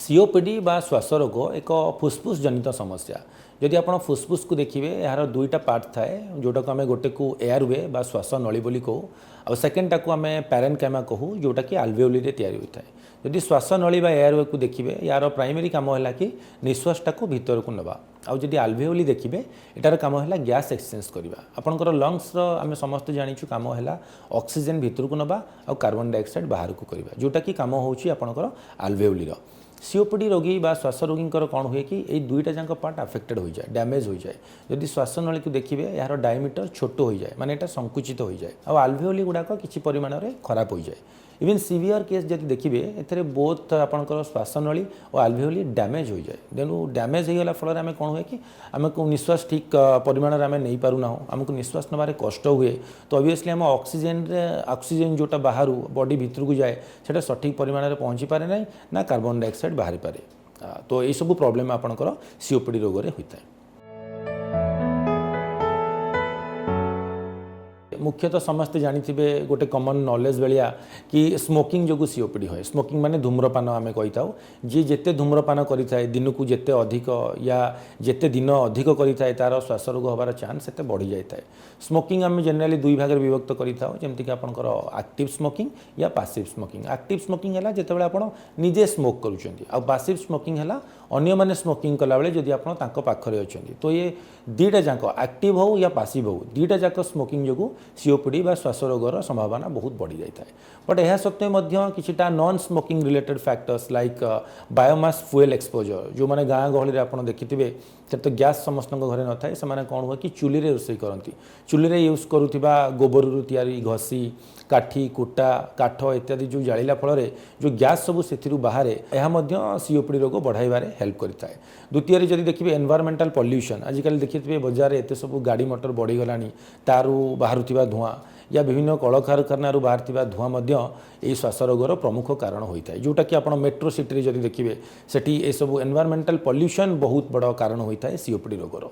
COPD बा श्वास रोग एक फुस्फुस जनित समस्या। जदि आप फुस्फुस को देखिए यार दुईटा पार्ट थाए जोटा को आम गोटे को एयरवे बा श्वास नली बोली कहू आ सेकेंडटा को आम पैरेन्काइमा कहू जोटा कि आल्वेओली रे तैयारी होता है। जदि श्वास नली बा एयरवे को देखिए यार प्राइमरी काम है कि निश्वासटा को भीतर को नवा आदि आल्वेओली देखिए एटार काम है गैस एक्सचेंज करवा आपंकर लंग्स आम समस्त जाचु काम है ऑक्सीजन भीतर को नवा आ कार्बन डाइऑक्साइड बाहर को करवा जोटा कि काम होकर आल्वेओली। सीओपीडी रोगी बा श्वास रोगी कौन हुए कि ये दुईटा जाक पार्ट अफेक्टेड हो जाए डैमेज हो जाए। जदि श्वास नली को देखिए यार डायमीटर छोट हो जाए माने एटा संकुचित हो जाए आ आल्वेओली गुड़ाक किसी परिमाण में खराब हो जाए। इवन सीवियर केस जब देखिए एथे बोथ आपंकर श्वास नली और आल्वेओली डैमेज हो जाए। तेणु डैमेज होगला फल आम कौन हुए कि आमको निश्वास ठीक परिमाण में आम नहीं पारूना आमको निश्वास नबार कष्ट हुए तो ऑब्वियसली आम ऑक्सीजन जोटा बाहर बॉडी भीतर को जाए से सठिक परिमाण में पहुँची पारे ना ना कार्बन डाइऑक्साइड बाहरी पारे। तो यही सब प्रॉब्लम आपंकर सीओपीडी रोग में होता है। मुख्यतः समस्ते जानिथिबे गोटे कॉमन नॉलेज बेलिया कि स्मोकिंग जो सीओपीडी है। स्मोकिंग माने धूम्रपान आम कही था जी जिते धूम्रपान करें दिन को जिते अधिक या जिते दिन अधिक करें तार श्वास रोग हबार चान्स सेते बढ़ी जाए। स्मोकिंग आम जनरली दुई भाग विभक्त करें जमीक आपंकर एक्टिव स्मोकिंग या पासिव स्मोकिंग। एक्टिव स्मोकिंग है जिते आप निजे स्मोक करुँच पासिव स्मोकिंग है अन्य मैंने स्मोकिंग कला बेले जदि आप पाखरे अच्छा तो ये दुईटा जाक एक्टिव हो या पासिव हो दुईटा जाक स्मोकिंग जो सीओपीडी बा श्वास रोगर संभावना बहुत बढ़ी जाए। बट यह सत्वे किछिटा non smoking related factors like biomass fuel exposure जो मैंने गाँ गहली आप देखिथे तो गैस समस्त घरे न थाए से कौन हुए कि चुली रे रोषे करती चुली यूज करुवा गोबर तैयारी घसी काठी कुटा काठ इत्यादि जो जाड़ा फल जो गैस सब से बाहर यह सीओपीडी रोग बढ़ाइबारे हेल्प करता है। द्वितीय जब देखिए एनवायरमेंटल पॉल्यूशन आजिकल देखिए बजार एत सब गाड़ी मोटर बढ़ीगला तारू बाहर धुआं या विभिन्न कलकारखाना बाहर धुआं यही श्वास रोगर प्रमुख कारण होता है जोटा कि आप मेट्रो सिटी जब देखिए सेठी ये सब एनवायरमेंटल पॉल्यूशन बहुत बड़ कारण होता है सीओपीडी रोगर।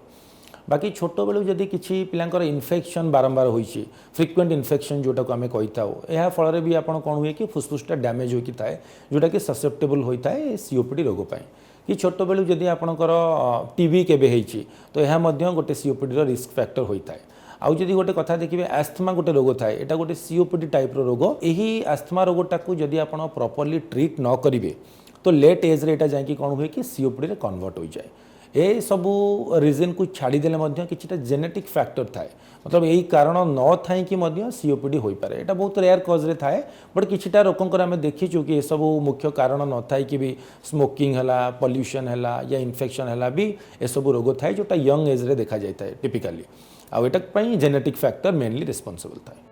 बाकी छोट बेलू जदि किसी पिलांकर इन्फेक्शन बारंबार होइछि फ्रिक्वेंट इन्फेक्शन जोटा को आम कही था यह फल भी आप कौन हुए कि फुस्फुसटा डैमेज होता है जोटा कि ससेप्टेबल होता है सीओपीडी रोग पाई कि छोट बेलू जदि आपंकर टीबी केबे होइछि तो यह गोटे सीओपीडी रिस्क फैक्टर होता है। आउ जदि गोटे कथा देखिए आस्थमा गोटे रोग थाए एटा गोटे सीओपीडी टाइप रोग यही आस्थमा रोगटा को जदि आप प्रॉपर्ली ट्रीट न करेंगे तो लेट एज रे एटा जाकि कौन हुए कि सीओपीडी रे कन्वर्ट हो जाए। ये सबू रिजन को छाड़देले किछिटा जेनेटिक फैक्टर थाए मतलब यही कारण न थाई कि सीओपीडी हो पारे एटा बहुत रेयर कज रे थाए बट किछिटा लोकंकर आमे देखिचु कि ये सब मुख्य कारण न थाई कि भी स्मोकिंग है पॉल्यूशन है या इन्फेक्शन है भी ये सब रोग थाए जोटा यंग एज रे देखा जाता है टिपिकली आटा जेनेटिक फैक्टर मेनली रिस्पांसिबल थाए।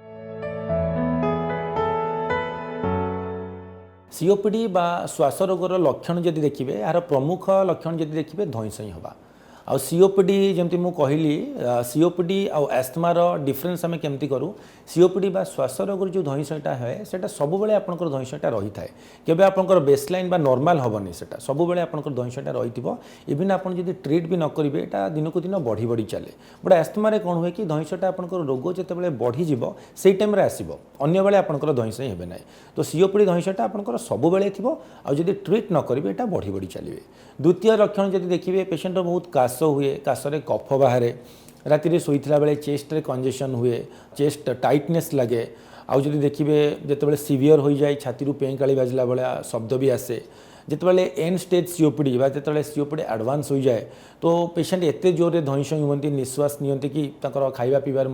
सीओपीडी बा श्वास रोगर लक्षण जदि देखिए यार प्रमुख लक्षण जदि देखिए धईसई हवा आ सीओपीडी जमती मु कहली सीओपीडी आउ एस्थमार डिफरेन्स आम केमती करूँ सीओपीडी बा श्वास रोगर जो धईसईटा है सेटा सब बेले आपंकर धईसईटा रही थाए केबे आपंकर बेसलाइन बा नॉर्मल हबनी सेटा सब बेले आपंकर धईसईटा रहिथिबो इवन आपन जदि ट्रीट भी न करिवे एटा दिन को दिन बढ़ी बढ़ी चले। बट एस्थमारे कौन हुए कि धईसईटा आपंकर रोग जेतेबेले बढ़ी जिवो सेई टाइम रे आसीबो अन्य बेले आपंकर धईसई हेबे नै तो सीओपीडी धईसईटा आपंकर सब बेले थिबो आ जदि ट्रीट न करिवे एटा बढ़ी बढ़ी चलिए। द्वितीय लक्षण जदि देखिए पेशेंट बहुत काश हुए काशरे कफ बाहर राति रे शोइथिला बेले चेस्ट रे कंजेशन हुए चेस्ट टाइटनेस लगे आउ जदि देखिए जितेबाला सीवियर हो जाए छाती पें काली बाजिला भाया शब्द भी आसे जितेबाला एंड स्टेज सीओपीडी जो सीओपीडी एडवांस हो जाए तो पेशेंट एत जोर धईसई हुए निश्वास नियंती कि खाଇବା पीबार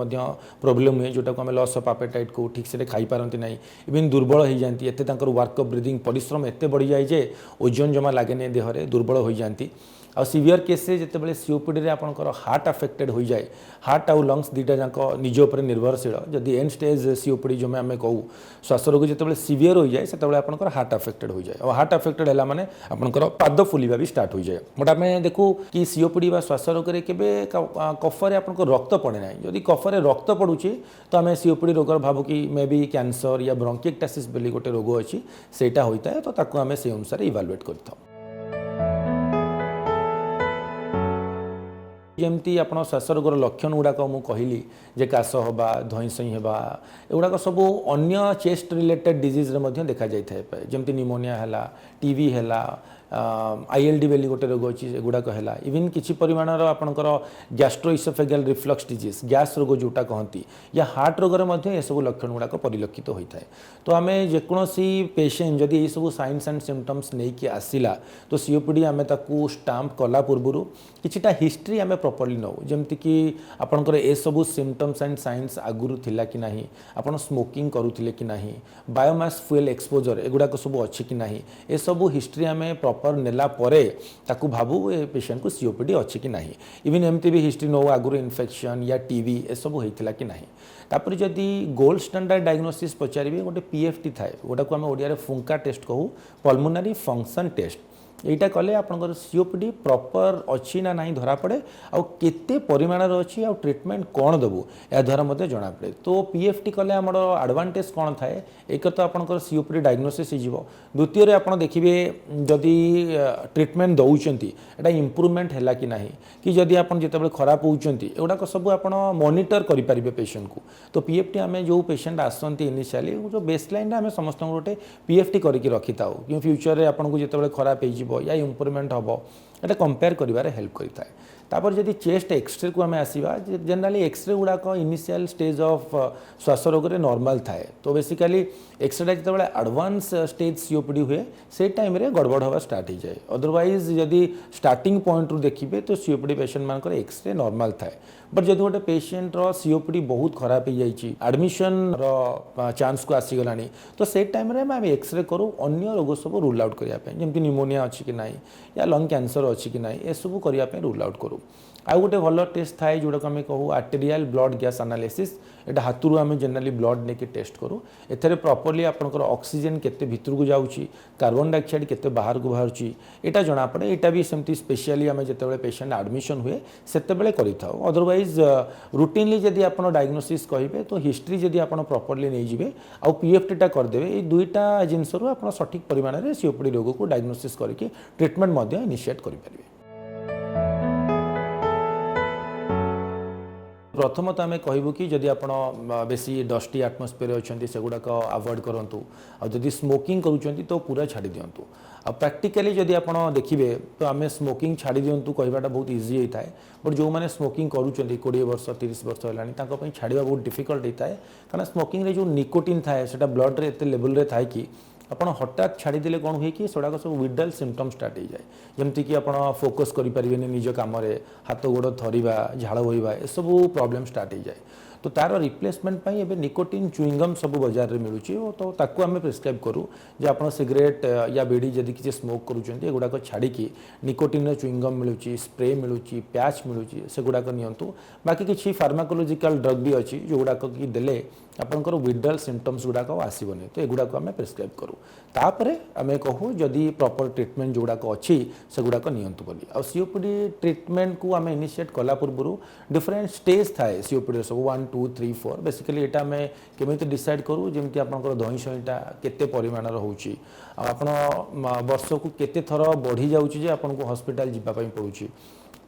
प्रोब्लेम हुए जोटा को आम लॉस ऑफ एपेटाइट को ठीक से खाई पारती ना इवन दुर्बल हो जाती एत वर्क ऑफ ब्रीदिंग परिश्रम एत बढ़ी जाए जे ओजन जमा लगे देहरे दुर्बल हो जाती आ सीवियर केस जितेबाला सीओपीडी आपंकर हार्ट अफेक्टेड हो जाए हार्ट आउ लंग्स दुईटा जाक निज उपर निर्भरशील जदि एंड स्टेज सीओपीडी जो आम कहूँ श्वास रोग जितेबाला सीवियर हो जाए से आपंकर हार्ट अफेक्टेड हो जाए और हार्ट अफेक्टेड है माने आपंकर पाद फुलिबा भी स्टार्ट हो जाए। बट आम देखू कि सीओपीडी बा श्वास रोग केबे कफरे आपंकर रक्त पड़े ना जदि कफरे रक्त पड़ुचे तो आम सीओपीडी रोग भावु कि मे बी कैंसर या ब्रोंकिएक्टासिस बोली गोटे रोग अच्छी सेटा होता है तो ताकू आम से अनुसार इवालुएट करता। जमती आप श्वास रोगर लक्षण गुड़ाक मुझे कहली जे काश हवा धईसई हवा एगुड़ाक सब अन्य चेस्ट रिलेटेड डिजीज देखा जाए जमती निमोनिया है टीवी है आईएलडी बेली गोटे रोग अच्छी एगुड़ाक है इवन किसी परिमाणर आपंकर गैस्ट्रोइसोफेगल रिफ्लक्स डिजीज गैस रोग जोटा कहती या हार्ट रोगर ये सब लक्षण गुड़ाक परिलक्षित होता है। तो आम जेकोसी पेसेंट जदि ये सब साइंस एंड सिम्पटम्स नहीं कि आसला तो सीओपीडी आम ताकू स्टाम्प कला पूर्वर किछिटा हिस्ट्री आम प्रॉपर्ली नौ जमती कि आपंकर ए सब सिम्पटम्स एंड साइंस आगुरी थिला कि नहीं आपन स्मोकिंग करुथिले कि नहीं बायोमास फ्यूएल एक्सपोजर एगुड़ाक सब अच्छी कि नहीं ए सब हिस्ट्री आम प्रॉपर नेला परे ताकू भाबू ए पेशेंट को सीओपीडी अच्छी कि नहीं इवन एमती भी हिस्ट्री नौ आगुरी इन्फेक्शन या टीवी ए सब होइथिला कि नहीं। तापर जदि गोल्ड स्टैंडर्ड डायग्नोसिस पचारे गोटे पीएफटी थाए गोटा को आम ओडिया फुंका टेस्ट कहू पल्मोनारी फंक्शन टेस्ट यहीटा कले आपंकर सीओपीडी प्रॉपर अच्छी ना नहीं धरा पड़े आउ केते परिमाणर अच्छी आउ ट्रीटमेंट कौन देबू या द्वारा मते जना पड़े। तो पीएफटी कले आमर एडवांटेज कौन थाए एक तो आपंकर सीओपीडी डायग्नोसिस हो द्वितीय रे आपण देखिबे जदि ट्रीटमेंट दउचंती एटा इंप्रूवमेंट हैला कि नहीं कि जदि आपण जेतेबेले खराब होउचंती एगुडा सब आपण मॉनिटर करि परिबे पेशेंट को। तो पीएफटी आमे जो पेशेंट आसंती इनिशियली जो बेसलाइन रे आमे समस्त गोटे पीएफटी करिकि रखिताउ कि फ्यूचर रे आपण को जेतेबेले खराब हेजिबो या इम्प्रूवमेंट हम ये कंपेयर कर हेल्प करता है। तापर जदि चेस्ट एक्सरे को आम आसवा जनरली एक्सरे गुड़ाक इनिशियल स्टेज ऑफ श्वास रोग रे नॉर्मल थाए तो बेसिकली एक्सरे जो एडवांस स्टेज सीओपीडी हुए से टाइम रे गड़बड़ हवा स्टार्ट हो जाए अदरवाइज जदि स्टार्टिंग पॉइंट रू देखिए तो सीओपीडी पेशेंट मान एक्सरे नॉर्मल थाए बट जब गोटे पेशेंट रो सीओपीडी बहुत खराब हो जाए एडमिशन रो चांस को आसीगला तो से टाइम रे आम एक्सरे करूँ अन्य रोग सब रूल आउट करने जमी निमोनिया अच्छी कि नहीं या लंग कैंसर अच्छी कि नहीं ये सब करने रूल आउट करूँ। आउ गोटे भल टेस्ट थाए जोटा आम कहूँ आर्टेरियल ब्लड गैस एनालिसिस एटा हाथरू आम जनरली ब्लड लेके टेस्ट करूँ एथरे प्रॉपर्ली आपनकर ऑक्सीजन केते भितर को जाउची कार्बन डाइऑक्साइड केते बाहर को बाहरची एटा जना पड़े एटा भी सेमती स्पेशली आम जेतेबेले पेशेंट एडमिशन हुए सेतेबेले करिथाउ अदरवाइज रूटीनली जदि आपण डायग्नोसिस कहिबे तो हिस्ट्री जदि आपण प्रॉपर्ली नै जिवे आ पीएफटी टा कर देबे ए दुईटा जिंस रु आपण सठिक परिमाण रे सीओपीडी रोग को डायग्नोसिस करके ट्रीटमेंट मध्ये इनिशिएट करि परिबे। प्रथम तो आम कहूँ कि जदि आप बेसी डस्टी एटमोस्फियर अच्छा से गुड़ाक अवॉइड करूँ आदि स्मोकिंग करूँ तो पूरा छाड़ी दिंतु आ प्रैक्टिकली जदि आप देखिए तो आम स्मोकिंग छाड़ी दिंतु कहवाटा बहुत इजी होता है बट जो मैंने स्मोकिंग करूँ 20 वर्ष 30 वर्ष है छाड़ा बहुत डिफिकल्ट होता है कारण स्मोकिंग रे जो निकोटिन थाए से ब्लड रे एते लेवल रे थाए कि आप हठात छाड़ीदे कौन हुए कि सेगुड़ा सब विड्रॉल सिम्पटम स्टार्ट हो जाए जमती कि आप फोकस करें निज कम हाथ गोड़ थरिबा झाड़ बोइबा ए सब प्रॉब्लम स्टार्ट हो जाए तो तार रिप्लेसमेंट एबे निकोटिन च्युइंगम सब बाजार रे मिलुची तो ताकू आम प्रिस्क्राइब करूँ जे आप सिगरेट या बीड़ी जदि किसी स्मोक करूँ एगुड़ाक छाड़ी निकोटिन च्युइंगम मिलूची स्प्रे मिलूची पैच मिलूची सेगुड़ाक नियंतु बाकी किसी फार्माकोलोजिकल ड्रग भी अच्छी जो गुड़ाक कि देले आपंकर विड्रॉल सिम्पटम्स गुड़ाक आसबनी तो एगुड़ाक आम प्रिस्क्राइब करूँ तापरे आम कहूँ जदि प्रॉपर ट्रीटमेंट जोड़ाक अच्छी से गुड़ाक नियंतु बोली आ सीओपीडी ट्रीटमेंट को आम इनिशिएट कला पूर्व डिफरेंट स्टेज थाए सीओपीडी सब 1 2 3 4 बेसिकली एटा आम केमी डिसाइड करूँ जमी आपंकर दही सहीटा केते परिमाणर होउची आपण वर्ष को केते थर बढ़ी जाउची जे आपनको हॉस्पिटल जीवाई पड़ुची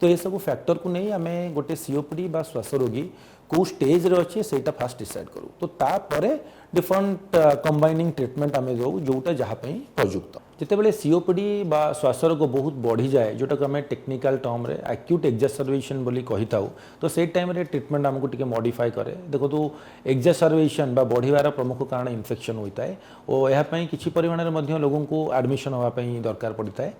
तो ये सब फैक्टर को नहीं आम गोटे सीओपीडी बा श्वास रोगी को स्टेज रे अच्छे सेटा फास्ट डिसाइड करूँ तो तापरे डिफरेंट कंबाइनिंग ट्रीटमेंट आम दो जोटा जहाँ प्रयुक्त जितेबाला सीओपीडी बा श्वास रोग बहुत बढ़ी जाए जोटा को आम टेक्निकल टर्म रे एक्यूट एक्जासर्वेशन बोली कही था तो से टाइम रे ट्रीटमेंट आमको टिके मॉडिफाई करे देखो तो एक्जासर्वेशन बा बढ़िवार प्रमुख कारण इन्फेक्शन होता है और यह किसी परिमाण में लोगों को एडमिशन होगापी दरकार पड़ता है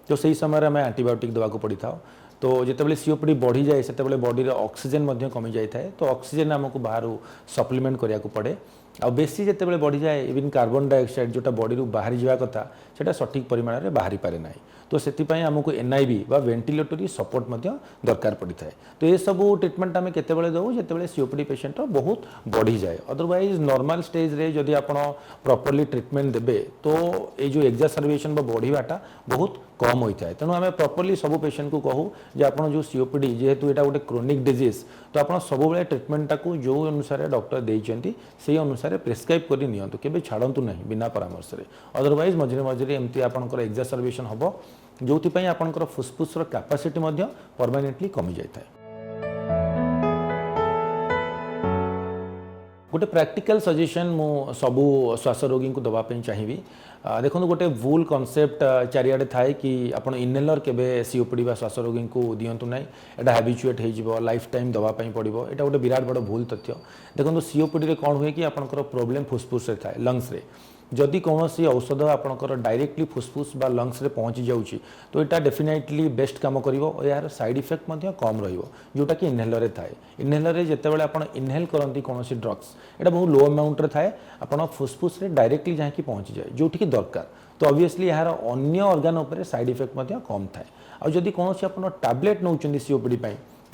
तो सही समय आम एंटीबायोटिक देवाक पड़ी था तो जितेबाला सीओपीडी बढ़ी जाए से बॉडी रे ऑक्सीजन कमी जाए तो ऑक्सीजन आमको बाहर सप्लीमेंट करने को पड़े आ बेसी जितेबाला बढ़ी जाए इवन कार्बन डाइऑक्साइड जोटा बॉडी रू बाहरी जावा कथा सेटा सठिक परिमाण में बाहरी पारे ना तो से आमको एनआईवी बा वेंटिलेटरी सपोर्ट दरकार पड़ी था तो ये सब ट्रीटमेंट आम केतेबेले दऊ जितेबाला सीओपीडी पेशेंट बहुत बढ़ी जाए अदरवाइज नॉर्मल स्टेज रे जदि आप प्रॉपर्ली ट्रीटमेंट देबे तो ये जो एक्जासर्वेशन बा बढ़ीवाटा बहुत कम होता है तेणु आम प्रॉपर्ली सब पेशेंट को कहूँ जे आप जो सीओपीडी जेहेतु यहाँ गोटे क्रोनिक डिजीज तो आप सब ट्रीटमेंटा को जो अनुसार डॉक्टर देइचंती से अनुसार प्रेस्क्राइब कर नियंतु केबे छाड़ंतु नहीं बिना परामर्श रे अदरवाइज मझे मझे एमती आपनकर एक्जासर्वेशन हम जो आपनकर फुसफुसर कैपेसिटी परमानेंटली कमी जाए। गोटे प्रैक्टिकल सजेशन मु सबू श्वास रोगी को दवाई चाहिए। देखो गोटे भूल कॉन्सेप्ट चारिआडे थाए कि आप इनहेलर केबे सीओपीडी बा श्वास रोगी को दिंतु ना, यहाँ हैबिचुएट हो लाइफ टाइम दवाई पड़ो। यहाँ गोटे विराट बड़ भूल तथ्य। देखो सीओपीडी कौन हुए कि आपंकर प्रोब्लेम फुस्फुस थाए लंग्स रे, जदि कौन सी औषध आपंकर डायरेक्टली फुस्फुस बा लंग्स रे पहुँची जाऊँगी तो यहाँ डेफिनेटली बेस्ट काम कर यार साइड इफेक्ट कम रोटा कि इनहेलर थाए। इनहेलर जितेबाला आप इनहेल करती कौन सी ड्रग्स यहाँ बहुत लो अमाउंट थाए आप फुस्फुस डायरेक्टली जहाँकि पहुँची जाए जोटि दरकार, तो ऑब्वियसली यार अन्य ऑर्गन उपर साइड इफेक्ट कम थाए। आदि कौन सी आप टैबलेट नौ सीओपीडी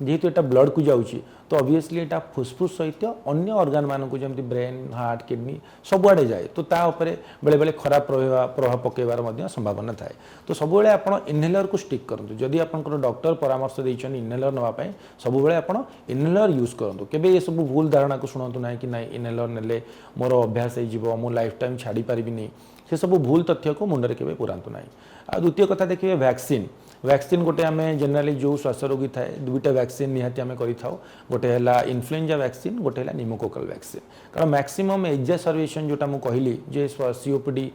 जेहेतु यहाँ ब्लड को जाऊँगी तो ऑब्वियसली यहाँ फुस्फुस सहित अन्य ऑर्गन मानक जमी ब्रेन हार्ट किडनी सबुआड़े जाए तो तापर बेले बेले खराब प्रभाव पकड़ार संभावना थाए। तो सब आप इनहेलर को स्टिक करूँ, जदि आप डॉक्टर परामर्श देते इनहेलर नापी सब आप इनहेलर यूज करूँ। केबे ये सब भूल धारणा को शुणु ना कि ना इनहेलर नेले मोर अभ्यास हो मु लाइफ टाइम छाड़ी पारिनी, से सब भूल तथ्य को मुंडे केबे पुरातु ना। आ द्वितीय कथा देखिए वैक्सीन। वैक्सीन गोटे आम जेनेराली जो श्वास रोगी थाए दुईटा वैक्सीन निहाती आम करिथाउ, गोटे है इन्फ्लुएंजा वैक्सीन, गोटे है निमोकोकल वैक्सीन। कारण मैक्सिमम एक्जासर्वेशन जोटा मु कहली जे सीओपीडी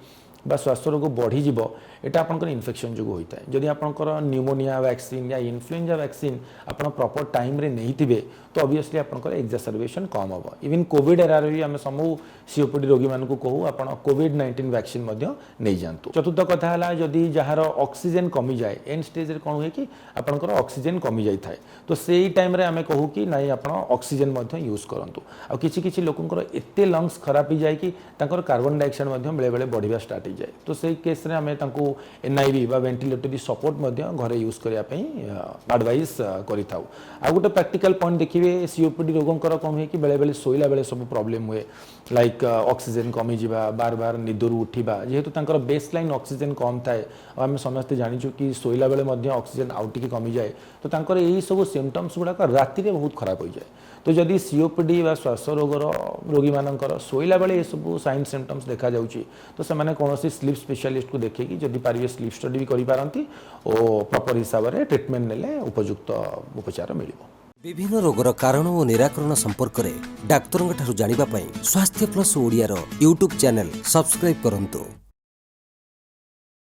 बा श्वास रोग बढ़ीज यहाँ आपंकर इन्फेक्शन जो होता है। जदि आपंकर न्यूमोनिया वैक्सीन या इन्फ्लुएंजा वैक्सीन आप प्रॉपर टाइम रे नहीं थे तो ऑब्वियसली आपंकर एक्जासर्वेशन कम हम। इवन कोविड एरार भी आम समूह सीओपीडी रोगी मानक कहूँ आप कोविड-19 वैक्सीन नहीं जातु। चतुर्थ कथा है जदि जार ऑक्सीजन कमी जाए एंड स्टेज कौन हुए कि आपंकर ऑक्सीजन कमी जाए तो से टाइम रे आम कहूँ कि नहीं आप ऑक्सीजन यूज करूँ। आ किसी लोकंर एते लंग्स खराब हो जाए कि कार्बन डाइऑक्साइड बेले बेले बढ़िया स्टार्ट हो जाए, तो से केस रे आम एनआईवी बा वेंटिलेटरी सपोर्ट घरे यूज करने एडवाइस करिथाउ। आ गोटे प्रैक्टिकल पॉइंट देखिए सीओपीडी रोगंकर कौन हुए कि बेले बेले शोला बेले सब प्रॉब्लम हुए लाइक ऑक्सीजन कमी जा बार बार निदर उठा जेहेतु बेसलाइन ऑक्सीजन कम थाए। आम समस्ते जाचु कि शोला बेले ऑक्सीजन आउ टे कमी जाए तो यही सब सिम्पटम्स गुड़ाक राति में बहुत खराब हो जाए। तो जदि सीओपीडी बा श्वास रोगर रोगी मानकर शोला बेले ये सब साइन सिम्पटम्स देखा जाउची तो से कौन स्लीप स्पेशलिस्ट को देखिए जदि पारे स्लीप स्टडी भी करिपारंती और प्रॉपर हिसाब से ट्रीटमेंट नेले उपयुक्त उपचार मिलिबो। विभिन्न रोगर कारण और निराकरण संपर्क में डाक्तरों ठारू जानिबा पई स्वास्थ्य plus Odia YouTube channel subscribe करंतु।